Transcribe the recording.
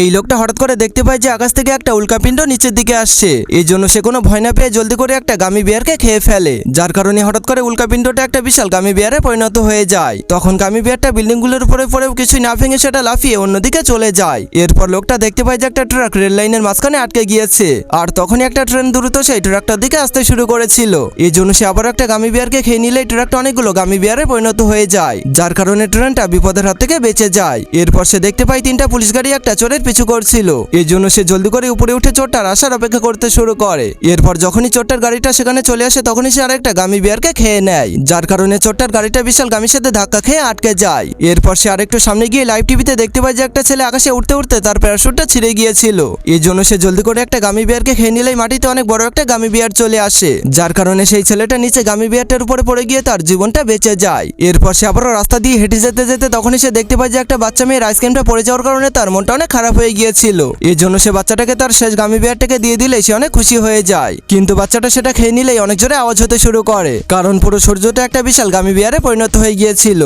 এই লোকটা হঠাৎ করে দেখতে পায় যে আকাশ থেকে একটা উল্কাপিণ্ড নিচের দিকে আসছে। এই জন্য সে কোনো ভয় না পেয়ে জলদি করে একটা গামি বিয়ারকে খেয়ে ফেলে, যার কারণে হঠাৎ করে উল্কাপিণ্ডটা একটা বিশাল গামি বিয়ারে পরিণত হয়ে যায়। তখন গামি বিয়ারটা বিল্ডিং গুলোর উপরে পড়েও কিছুই না ভেঙে সেটা লাফিয়ে অন্যদিকে চলে যায়। এরপর লোকটা দেখতে পায় যে একটা ট্রাক রেল লাইনের মাঝখানে আটকে গিয়েছে, আর তখনই একটা ট্রেন দ্রুত সেই ট্রাকটার দিকে আসতে শুরু করেছিল। এই জন্য সে আবার একটা গামি বিয়ারকে খেয়ে নিলেই ট্রাকটা অনেকগুলো গামি বিয়ারে পরিণত হয়ে যায়, যার কারণে ট্রেনটা বিপদের হাত থেকে বেঁচে যায়। এরপর সে দেখতে পায় 3টা পুলিশ গাড়ি একটা চোরের পিছু করছিল। এই জন্য সে জলদি করে উপরে উঠে চোরটার আসার অপেক্ষা করতে শুরু করে। এরপর যখনই চোরটার গাড়িটা সেখানে চলে আসে তখনই সে আরেকটা গামি বিয়ারকে খেয়ে নেয়, যার কারণে চোরটার গাড়িটা বিশাল গামির সাথে ধাক্কা খেয়ে আটকে যায়। এরপর সে আরেকটু সামনে গিয়ে লাইভ টিভিতে দেখতে পায় যে একটা ছেলে আকাশে উঠতে উঠতে তার প্যারাশুটটা ছিঁড়ে গিয়েছিল। এই জন্য সে জলদি করে একটা গামি বিয়ারকে খেয়ে নিলেই মাটিতে অনেক বড় একটা গামি বিয়ার চলে আসে, যার কারণে সেই ছেলেটা নিচে গামি বিয়ারটার উপরে পড়ে গিয়ে তার জীবনটা বেঁচে যায়। এরপর সে আবারও রাস্তা দিয়ে হেঁটে যেতে যেতে তখনই সে দেখতে পায় যে একটা বাচ্চা মেয়ের আইসক্রিমটা পড়ে যাওয়ার কারণে তার মনটা অনেক খারাপ হয়ে গিয়েছিল। এই জন্য সে বাচ্চাটাকে তার শেষ গামি বিয়ারটাকে দিয়ে দিলে সে অনেক খুশি হয়ে যায়। কিন্তু বাচ্চাটা সেটা খেয়ে নিলেই অনেক জোরে আওয়াজ হতে শুরু করে, কারণ পুরো সূর্যটা একটা বিশাল গামি বিয়ারে পরিণত হয়ে গিয়েছিল।